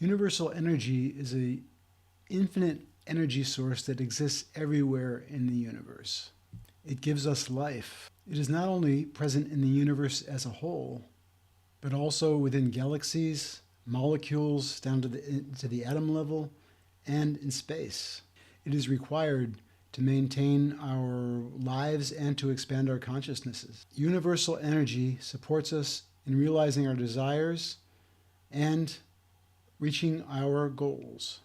Universal energy is an infinite energy source that exists everywhere in the universe. It gives us life. It is not only present in the universe as a whole, but also within galaxies, molecules down to the atom level, and in space. It is required to maintain our lives and to expand our consciousnesses. Universal energy supports us in realizing our desires and reaching our goals.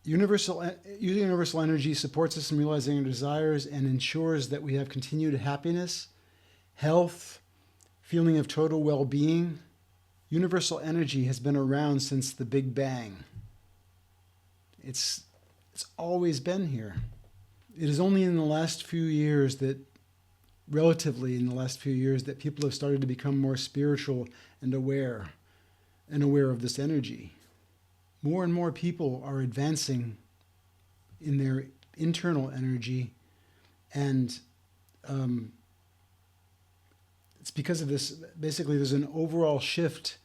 Universal energy supports us in realizing our desires and ensures that we have continued happiness, health, feeling of total well-being. Universal energy has been around since the Big Bang. It's always been here. It is only in the last few years that, relatively in the last few years, that people have started to become more spiritual and aware of this energy. More and more people are advancing in their internal energy, and it's because of this. Basically, there's an overall shift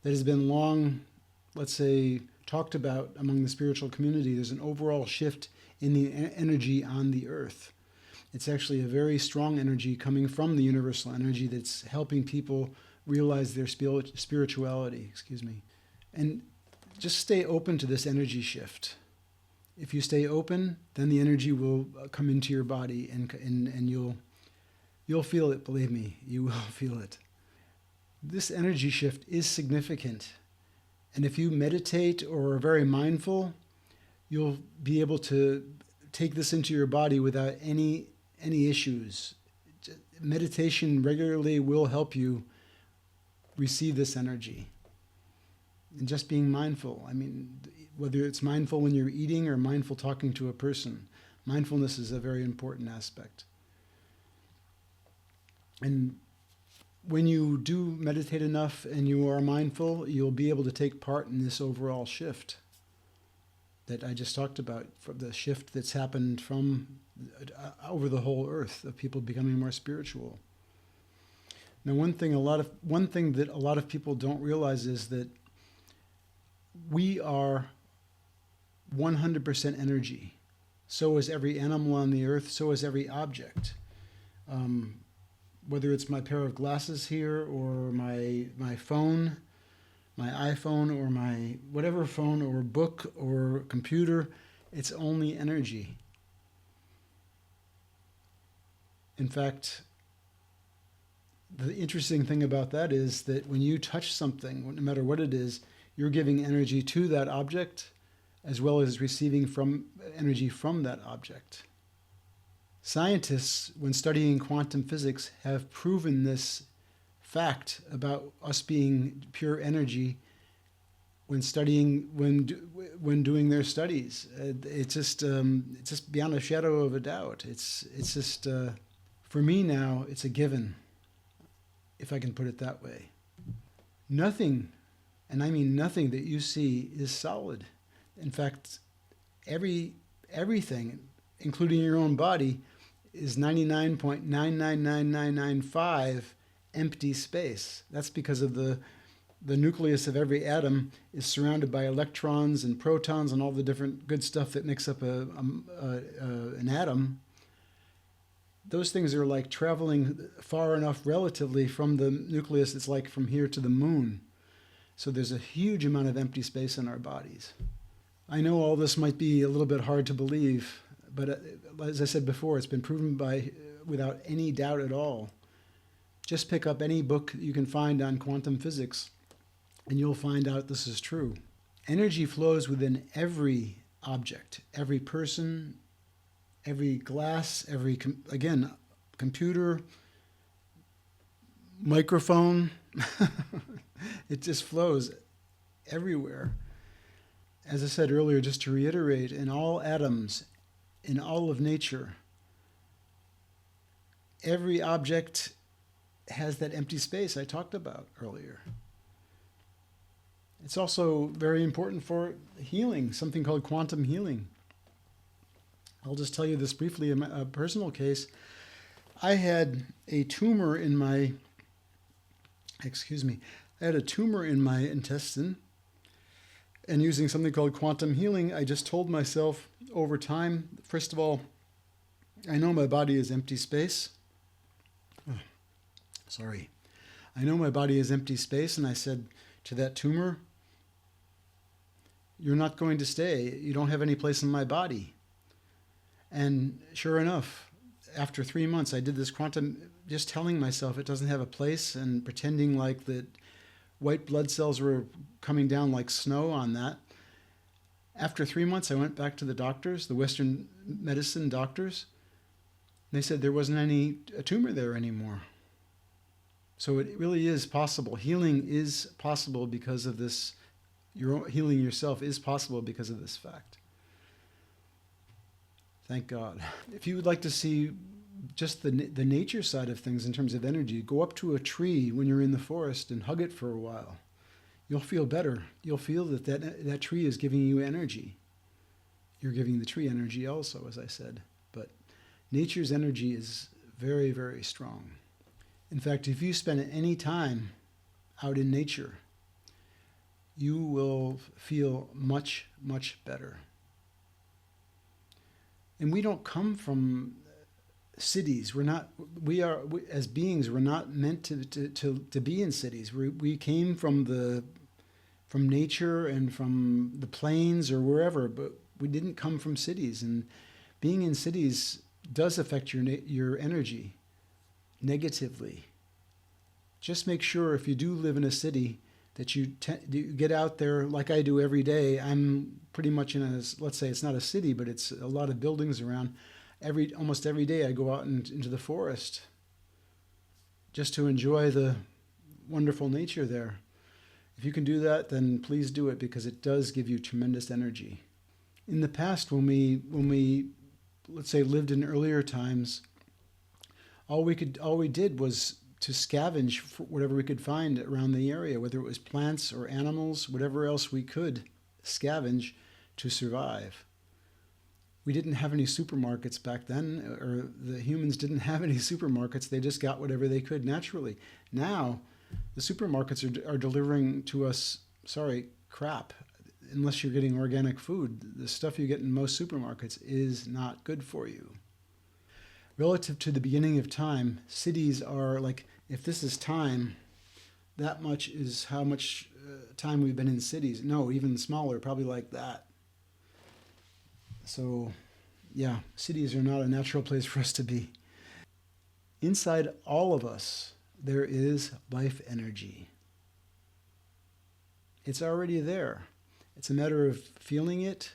that has been long, let's say, talked about among the spiritual community. There's an overall shift in the energy on the earth. It's actually a very strong energy coming from the universal energy that's helping people realize their spirituality. And just stay open to this energy shift. If you stay open, then the energy will come into your body, and you'll feel it. Believe me, you will feel it. This energy shift is significant, and if you meditate or are very mindful, you'll be able to take this into your body without any issues. Meditation regularly will help you receive this energy. And just being mindful. I mean, whether it's mindful when you're eating or mindful talking to a person, mindfulness is a very important aspect. And when you do meditate enough and you are mindful, you'll be able to take part in this overall shift that I just talked about, for the shift that's happened from over the whole earth of people becoming more spiritual. Now, one thing that a lot of people don't realize is that we are 100% energy. So is every animal on the earth. So is every object. Whether it's my pair of glasses here or my phone, my iPhone, or my whatever phone or book or computer, it's only energy. In fact, the interesting thing about that is that when you touch something, no matter what it is, you're giving energy to that object as well as receiving energy from that object. Scientists, when studying quantum physics, have proven this fact about us being pure energy when doing their studies. It's just beyond a shadow of a doubt. It's just for me now, it's a given, if I can put it that way. Nothing, and I mean nothing, that you see is solid. In fact, everything, including your own body, is 99.999995 empty space. That's because of the nucleus of every atom is surrounded by electrons and protons and all the different good stuff that makes up an atom. Those things are like traveling far enough relatively from the nucleus. It's like from here to the moon. So there's a huge amount of empty space in our bodies. I know all this might be a little bit hard to believe, but as I said before, it's been proven without any doubt at all. Just pick up any book you can find on quantum physics, and you'll find out this is true. Energy flows within every object, every person, every glass, computer, microphone. It just flows everywhere. As I said earlier, just to reiterate, in all atoms, in all of nature, every object has that empty space I talked about earlier. It's also very important for healing, something called quantum healing. I'll just tell you this briefly in a personal case. I had a tumor in my intestine, And using something called quantum healing, I just told myself over time, first of all, I know my body is empty space. Oh, sorry. I know my body is empty space, and I said to that tumor, you're not going to stay. You don't have any place in my body. And sure enough, after 3 months, I did this quantum, just telling myself it doesn't have a place and pretending like that white blood cells were coming down like snow on that. After 3 months, I went back to the doctors, the Western medicine doctors. They said there wasn't a tumor there anymore. So it really is possible. Healing is possible because of this. Healing yourself is possible because of this fact. Thank God. If you would like to see just the nature side of things in terms of energy, go up to a tree when you're in the forest and hug it for a while. You'll feel better. You'll feel that tree is giving you energy. You're giving the tree energy also, as I said. But nature's energy is very, very strong. In fact, if you spend any time out in nature, you will feel much, much better. And we don't come from cities. As beings, we're not meant to be in cities. We came from nature and from the plains or wherever, but we didn't come from cities. And being in cities does affect your energy negatively. Just make sure if you do live in a city that you get out there like I do every day. I'm pretty much let's say it's not a city, but it's a lot of buildings around. Almost every day I go out into the forest just to enjoy the wonderful nature there. If you can do that, then please do it, because it does give you tremendous energy. In the past, when we let's say lived in earlier times, all we did was to scavenge for whatever we could find around the area, whether it was plants or animals, whatever else we could scavenge to survive. We didn't have any supermarkets back then, or the humans didn't have any supermarkets. They just got whatever they could naturally. Now, the supermarkets are delivering to us, crap. Unless you're getting organic food, the stuff you get in most supermarkets is not good for you. Relative to the beginning of time, cities are like, if this is time, that much is how much time we've been in cities. No, even smaller, probably like that. So, yeah, cities are not a natural place for us to be. Inside all of us, there is life energy. It's already there. It's a matter of feeling it,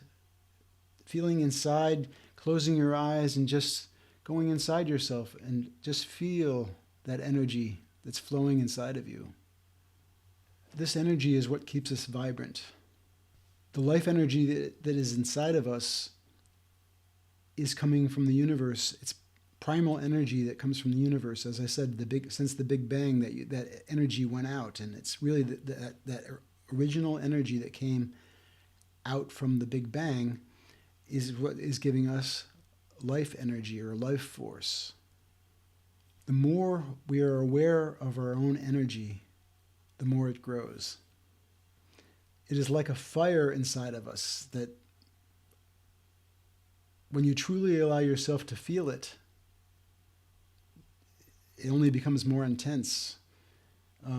feeling inside, closing your eyes and just going inside yourself and just feel that energy that's flowing inside of you. This energy is what keeps us vibrant. The life energy that is inside of us is coming from the universe. It's primal energy that comes from the universe. As I said, since the Big Bang, that energy went out, and it's really that original energy that came out from the Big Bang is what is giving us life energy or life force. The more we are aware of our own energy, the more it grows. It is like a fire inside of us that when you truly allow yourself to feel it, it only becomes more intense. I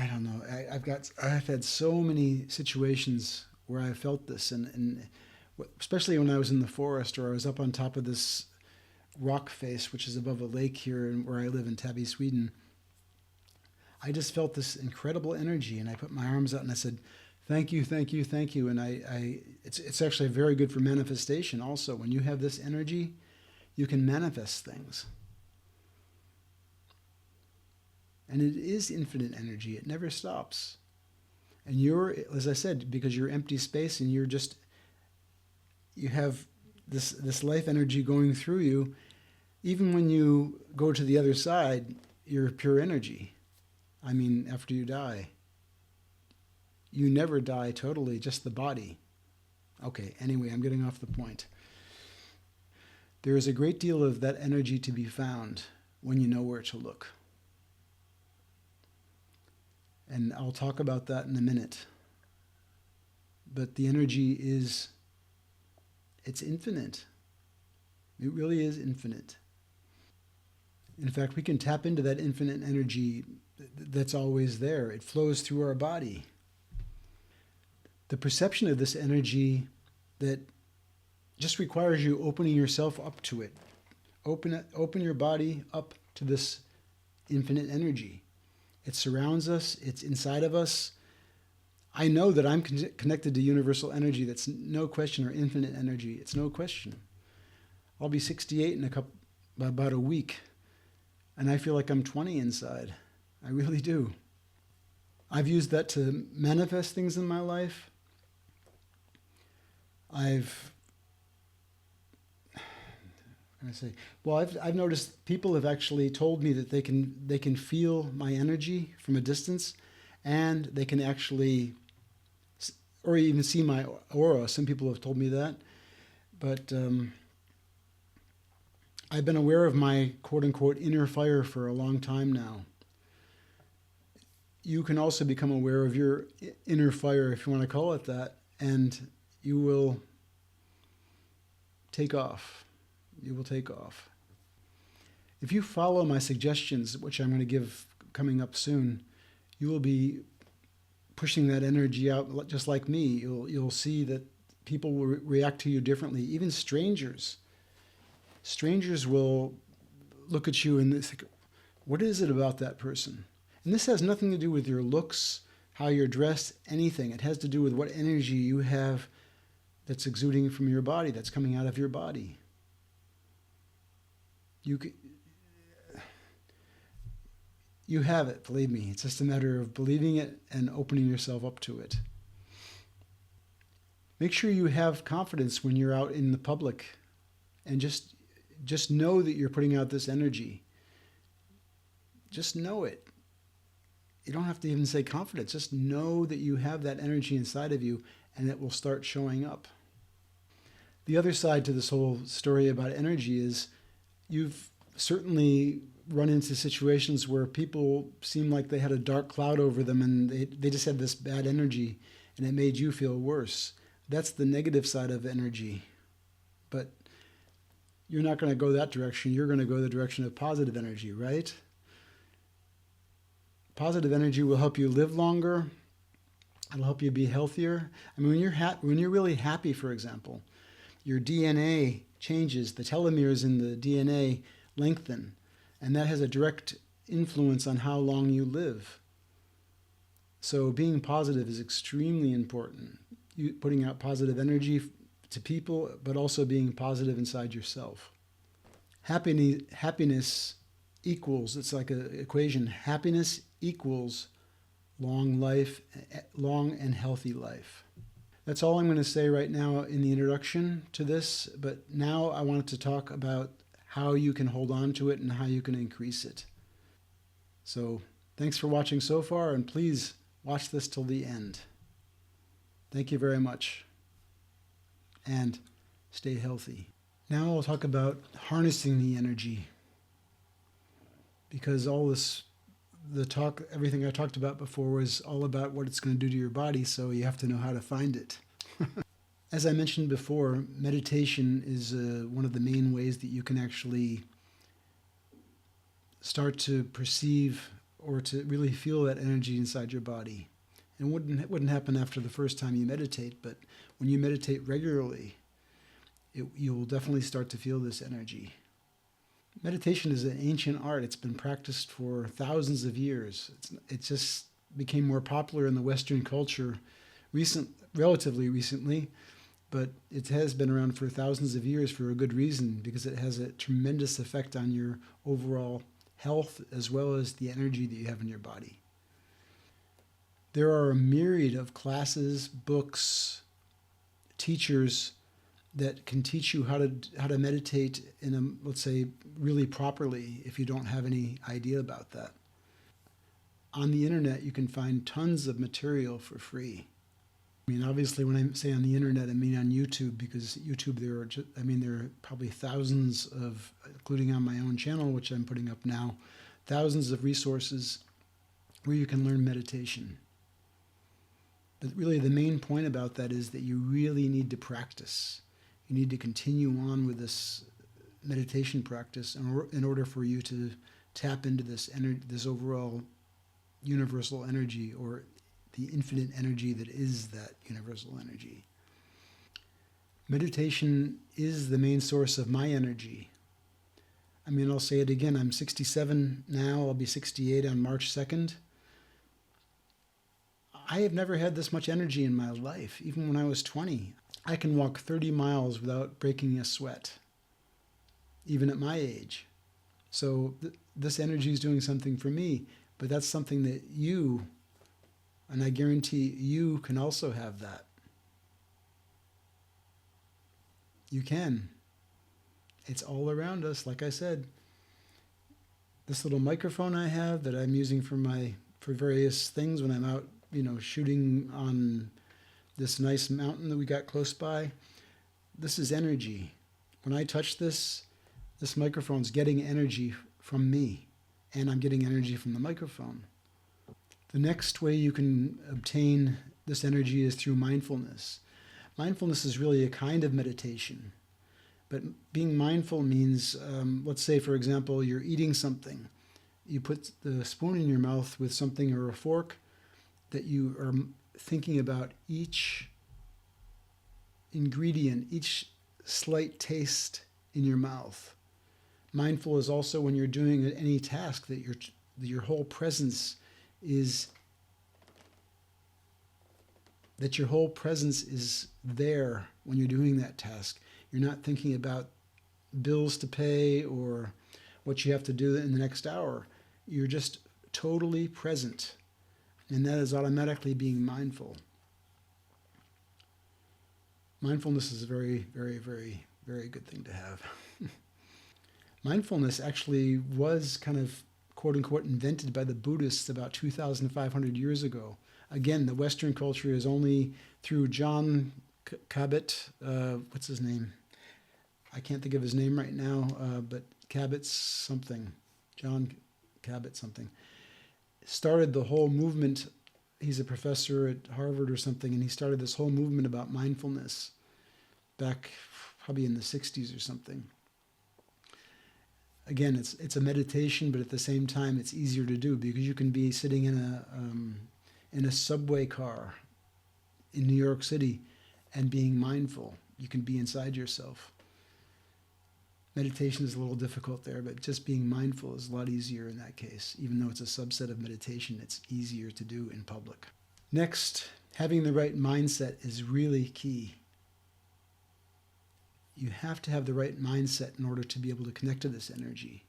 don't know. I've had so many situations where I felt this, and especially when I was in the forest or I was up on top of this rock face, which is above a lake here where I live in Täby, Sweden. I just felt this incredible energy, and I put my arms out and I said, "Thank you, thank you, thank you." And it's actually very good for manifestation. Also, when you have this energy, you can manifest things. And it is infinite energy. It never stops. And as I said, because you're empty space and you have this life energy going through you, even when you go to the other side, you're pure energy. I mean, after you die. You never die totally, just the body. Okay, anyway, I'm getting off the point. There is a great deal of that energy to be found when you know where to look. And I'll talk about that in a minute. But the energy is, it's infinite. It really is infinite. In fact, we can tap into that infinite energy that's always there. It flows through our body. The perception of this energy that just requires you opening yourself up to it. Open your body up to this infinite energy. It surrounds us. It's inside of us. I know that I'm connected to universal energy. That's no question, or infinite energy. It's no question. I'll be 68 in about a week, and I feel like I'm 20 inside. I really do. I've used that to manifest things in my life. I've noticed people have actually told me that they can feel my energy from a distance, and they can actually, or even see my aura. Some people have told me that, but I've been aware of my quote-unquote inner fire for a long time now. You can also become aware of your inner fire, if you want to call it that, and you will take off. You will take off. If you follow my suggestions, which I'm going to give coming up soon, you will be pushing that energy out just like me. You'll see that people will react to you differently. Even strangers. Strangers will look at you and think, what is it about that person? And this has nothing to do with your looks, how you're dressed, anything. It has to do with what energy you have that's exuding from your body, that's coming out of your body. You have it, believe me. It's just a matter of believing it and opening yourself up to it. Make sure you have confidence when you're out in the public, and just know that you're putting out this energy. Just know it. You don't have to even say confidence. Just know that you have that energy inside of you, and it will start showing up. The other side to this whole story about energy is you've certainly run into situations where people seem like they had a dark cloud over them, and they just had this bad energy, and it made you feel worse. That's the negative side of energy. But you're not going to go that direction. You're going to go the direction of positive energy, right? Positive energy will help you live longer. It'll help you be healthier. I mean, when you're really happy, for example, your DNA changes. The telomeres in the DNA lengthen, and that has a direct influence on how long you live. So being positive is extremely important. Putting out positive energy to people, but also being positive inside yourself. Happiness equals, it's like an equation, happiness equals long and healthy life. That's all I'm going to say right now in the introduction to this, but now I wanted to talk about how you can hold on to it and how you can increase it. So thanks for watching so far, and please watch this till the end. Thank you very much, and stay healthy. Now I'll talk about harnessing the energy, because everything I talked about before was all about what it's going to do to your body, so you have to know how to find it. As I mentioned before, meditation is one of the main ways that you can actually start to perceive or to really feel that energy inside your body. And it wouldn't happen after the first time you meditate, but when you meditate regularly, you will definitely start to feel this energy. Meditation is an ancient art. It's been practiced for thousands of years. It just became more popular in the Western culture relatively recently, but it has been around for thousands of years for a good reason, because it has a tremendous effect on your overall health as well as the energy that you have in your body. There are a myriad of classes, books, teachers that can teach you how to meditate let's say, really properly if you don't have any idea about that. On the internet, you can find tons of material for free. I mean, obviously, when I say on the internet, I mean on YouTube, because YouTube, there are probably thousands including on my own channel, which I'm putting up now, thousands of resources where you can learn meditation. But really, the main point about that is that you really need to practice. You need to continue on with this meditation practice in order for you to tap into this overall universal energy, or the infinite energy that is that universal energy. Meditation is the main source of my energy. I mean, I'll say it again. I'm 67 now. I'll be 68 on March 2nd. I have never had this much energy in my life. Even when I was 20, I can walk 30 miles without breaking a sweat, even at my age. So this energy is doing something for me, but that's something that you, and I guarantee you can also have that. You can. It's all around us, like I said. This little microphone I have that I'm using for various things when I'm out, shooting on this nice mountain that we got close by. This is energy. When I touch this microphone's getting energy from me, and I'm getting energy from the microphone. The next way you can obtain this energy is through mindfulness. Mindfulness is really a kind of meditation. But being mindful means, let's say, for example, you're eating something. You put the spoon in your mouth with something or a fork, that you are thinking about each ingredient, each slight taste in your mouth. Mindful is also when you're doing any task that your whole presence is there when you're doing that task. You're not thinking about bills to pay or what you have to do in the next hour. You're just totally present, and that is automatically being mindful. Mindfulness is a very, very, very, very good thing to have. Mindfulness actually was kind of, quote unquote, invented by the Buddhists about 2,500 years ago. Again, the Western culture is only through John Cabot, what's his name? I can't think of his name right now, but Cabot something, John Cabot something, started the whole movement. He's a professor at Harvard or something, and he started this whole movement about mindfulness back probably in the 60s or something. Again, it's a meditation, but at the same time, it's easier to do because you can be sitting in a subway car in New York City and being mindful. You can be inside yourself. Meditation is a little difficult there, but just being mindful is a lot easier in that case. Even though it's a subset of meditation, it's easier to do in public. Next, having the right mindset is really key. You have to have the right mindset in order to be able to connect to this energy.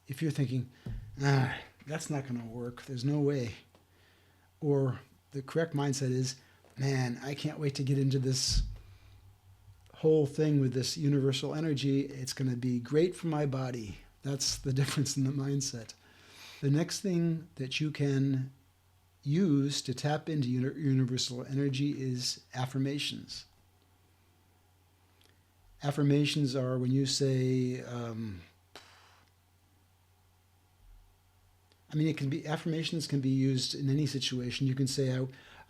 If you're thinking, that's not going to work, there's no way. Or the correct mindset is, man, I can't wait to get into this whole thing with this universal energy. It's going to be great for my body. That's the difference in the mindset. The next thing that you can use to tap into universal energy is affirmations. Affirmations are when you say, affirmations can be used in any situation. You can say,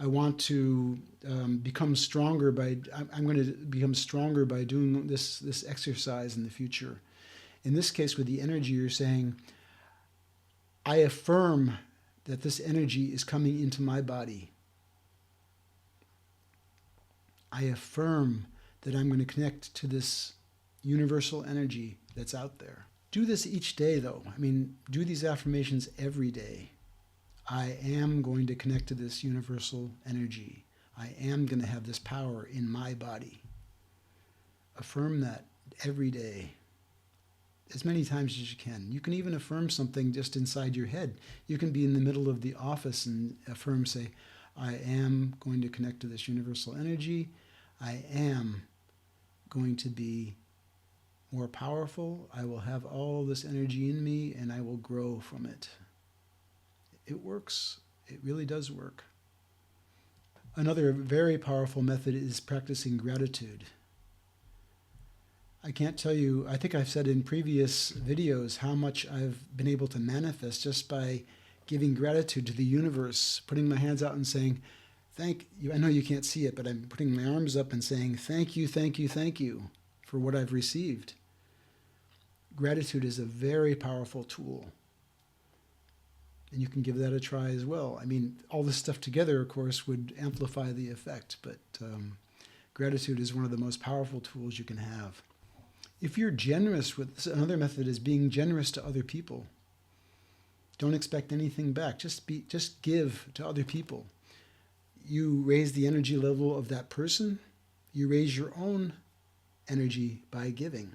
I want to become stronger I'm going to become stronger by doing this exercise in the future. In this case, with the energy, you're saying, I affirm that this energy is coming into my body. I affirm that I'm going to connect to this universal energy that's out there. Do this each day, though. Do these affirmations every day. I am going to connect to this universal energy. I am going to have this power in my body. Affirm that every day, as many times as you can. You can even affirm something just inside your head. You can be in the middle of the office and affirm, say, I am going to connect to this universal energy. I am going to be more powerful. I will have all this energy in me, and I will grow from it. It works. It really does work. Another very powerful method is practicing gratitude. I can't tell you, I think I've said in previous videos how much I've been able to manifest just by giving gratitude to the universe, putting my hands out and saying, thank you. I know you can't see it, but I'm putting my arms up and saying, thank you, thank you, thank you for what I've received. Gratitude is a very powerful tool. And you can give that a try as well. I mean, all this stuff together, of course, would amplify the effect, but gratitude is one of the most powerful tools you can have. If you're generous with, another method is being generous to other people. Don't expect anything back. Just give to other people. You raise the energy level of that person. You raise your own energy by giving.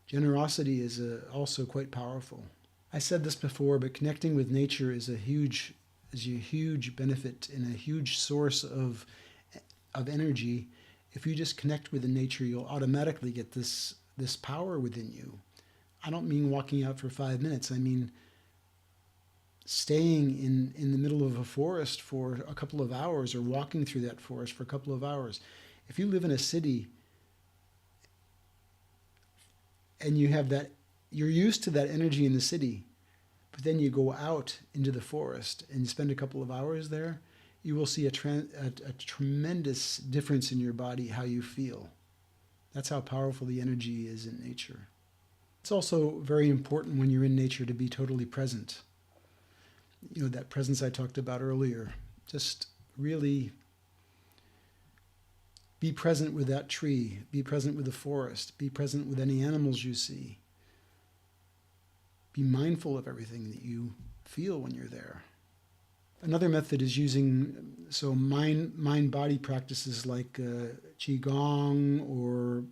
Generosity is also quite powerful. I said this before, but connecting with nature is a huge benefit and a huge source of energy. If you just connect with the nature, you'll automatically get this power within you. I don't mean walking out for 5 minutes. I mean staying in the middle of a forest for a couple of hours, or walking through that forest for a couple of hours. If you live in a city and you have that, you're used to that energy in the city, but then you go out into the forest and you spend a couple of hours there, you will see a tremendous difference in your body, how you feel. That's how powerful the energy is in nature. It's also very important when you're in nature to be totally present. You know, that presence I talked about earlier. Just really be present with that tree, be present with the forest, be present with any animals you see. Be mindful of everything that you feel when you're there. Another method is using mind-body practices like qigong or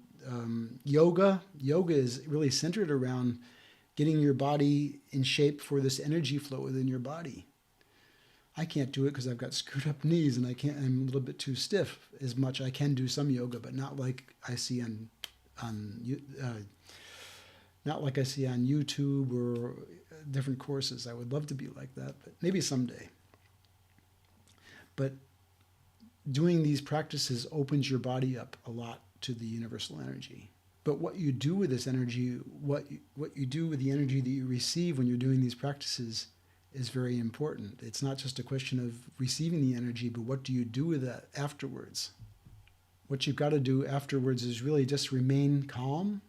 yoga. Yoga is really centered around getting your body in shape for this energy flow within your body. I can't do it because I've got screwed up knees and I'm a little bit too stiff as much. I can do some yoga, but not like I see on YouTube or different courses. I would love to be like that, but maybe someday. But doing these practices opens your body up a lot to the universal energy. But what you do with this energy, what you do with the energy that you receive when you're doing these practices is very important. It's not just a question of receiving the energy, but what do you do with that afterwards? What you've got to do afterwards is really just remain calm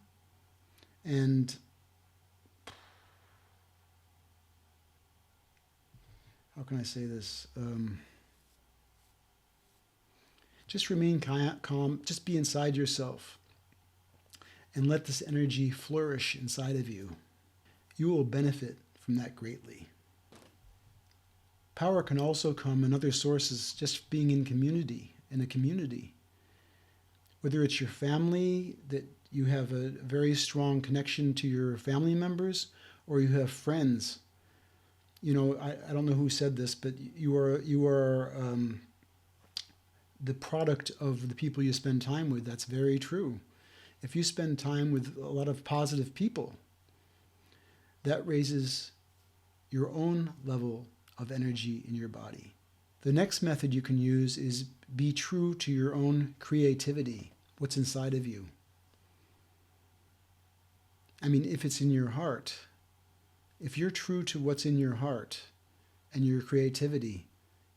and how can I say this? Just remain calm, just be inside yourself and let this energy flourish inside of you. You will benefit from that greatly. Power can also come in other sources, just being in a community. Whether it's your family, that you have a very strong connection to your family members, or you have friends. You know, I don't know who said this, but you are the product of the people you spend time with. That's very true. If you spend time with a lot of positive people, that raises your own level of energy in your body. The next method you can use is be true to your own creativity, what's inside of you. I mean, if it's in your heart, if you're true to what's in your heart and your creativity,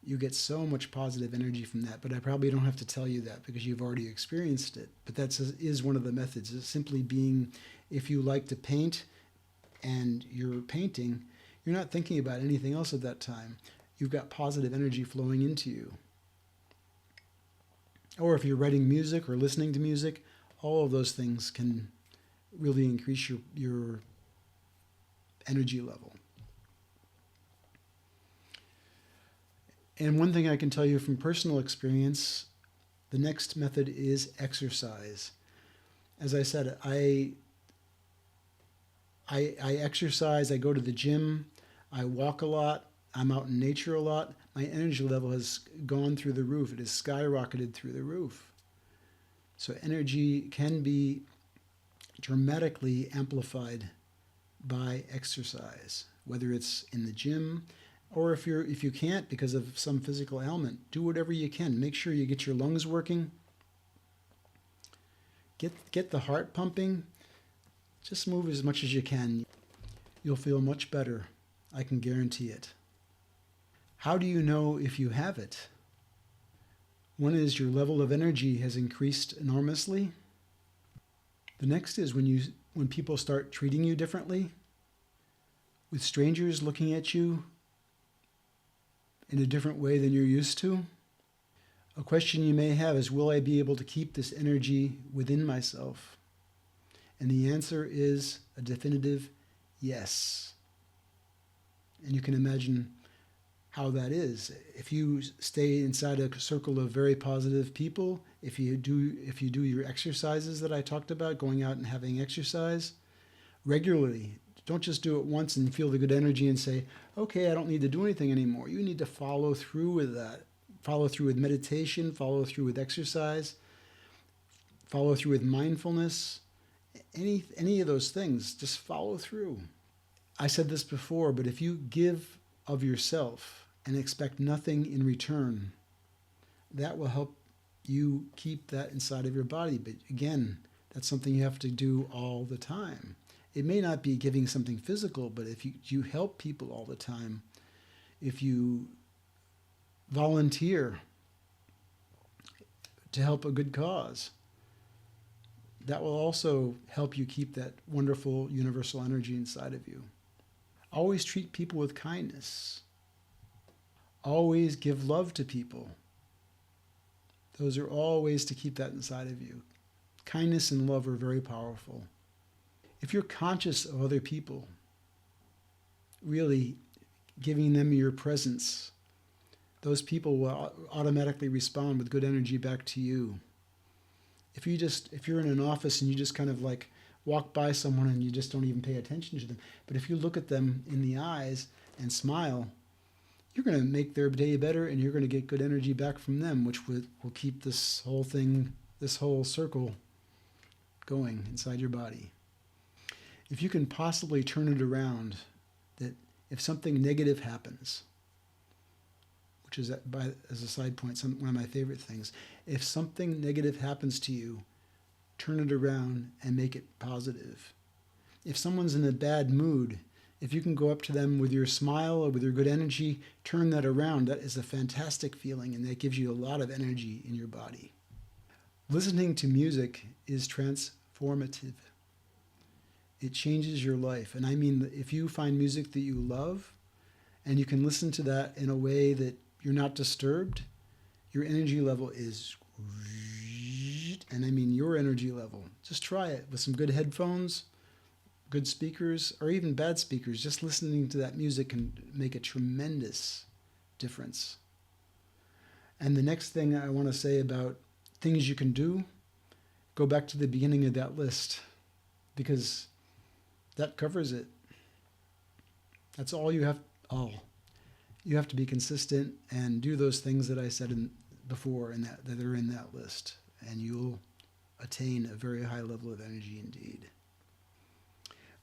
you get so much positive energy from that. But I probably don't have to tell you that because you've already experienced it. But that is one of the methods. It's simply being, if you like to paint and you're painting, you're not thinking about anything else at that time. You've got positive energy flowing into you. Or if you're writing music or listening to music, all of those things can really increase your energy level. And one thing I can tell you from personal experience, the next method is exercise. As I said, I exercise, I go to the gym, I walk a lot, I'm out in nature a lot. My energy level has gone through the roof. It has skyrocketed through the roof. So energy can be dramatically amplified by exercise, whether it's in the gym, or if you can't because of some physical ailment, do whatever you can. Make sure you get your lungs working. Get the heart pumping. Just move as much as you can. You'll feel much better. I can guarantee it. How do you know if you have it? One is your level of energy has increased enormously. The next is when people start treating you differently, with strangers looking at you in a different way than you're used to. A question you may have is, will I be able to keep this energy within myself? And the answer is a definitive yes. And you can imagine how that is. If you stay inside a circle of very positive people, if you do your exercises that I talked about, going out and having exercise regularly, don't just do it once and feel the good energy and say, okay, I don't need to do anything anymore. You need to follow through with that. Follow through with meditation, follow through with exercise, follow through with mindfulness, any of those things, just follow through. I said this before, but if you give of yourself and expect nothing in return, that will help you keep that inside of your body. But again, that's something you have to do all the time. It may not be giving something physical, but if you help people all the time, if you volunteer to help a good cause, that will also help you keep that wonderful universal energy inside of you. Always treat people with kindness. Always give love to people. Those are all ways to keep that inside of you. Kindness and love are very powerful. If you're conscious of other people, really giving them your presence, those people will automatically respond with good energy back to you. If you're in an office and you just kind of like walk by someone and you just don't even pay attention to them, but if you look at them in the eyes and smile, you're going to make their day better and you're going to get good energy back from them, which will keep this whole thing, this whole circle going inside your body. If you can possibly turn it around, that if something negative happens, which is, as a side point, one of my favorite things, if something negative happens to you, turn it around and make it positive. If someone's in a bad mood, if you can go up to them with your smile or with your good energy, turn that around, that is a fantastic feeling, and that gives you a lot of energy in your body. Listening to music is transformative. It changes your life. And I mean, if you find music that you love and you can listen to that in a way that you're not disturbed, your energy level is, and I mean your energy level. Just try it with some good headphones, good speakers, or even bad speakers. Just listening to that music can make a tremendous difference. And the next thing I want to say about things you can do, go back to the beginning of that list, because that covers it. That's all you have. You have to be consistent and do those things that I said before and that are in that list, and you'll attain a very high level of energy indeed.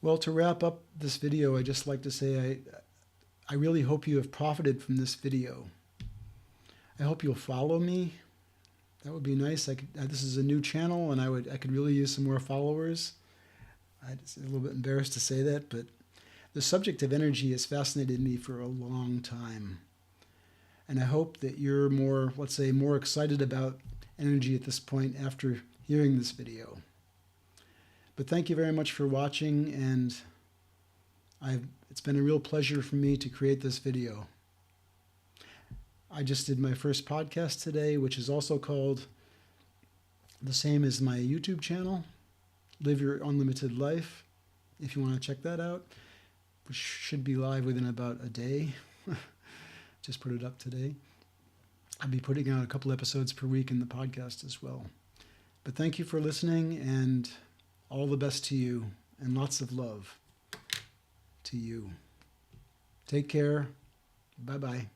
Well, to wrap up this video, I'd just like to say I really hope you have profited from this video. I hope you'll follow me. That would be nice. This is a new channel, and I could really use some more followers. I'm a little bit embarrassed to say that, but the subject of energy has fascinated me for a long time. And I hope that you're more excited about energy at this point after hearing this video. But thank you very much for watching, and it's been a real pleasure for me to create this video. I just did my first podcast today, which is also called the same as my YouTube channel, Live Your Unlimited Life, if you want to check that out, which should be live within about a day. Just put it up today. I'll be putting out a couple episodes per week in the podcast as well. But thank you for listening, and all the best to you, and lots of love to you. Take care. Bye-bye.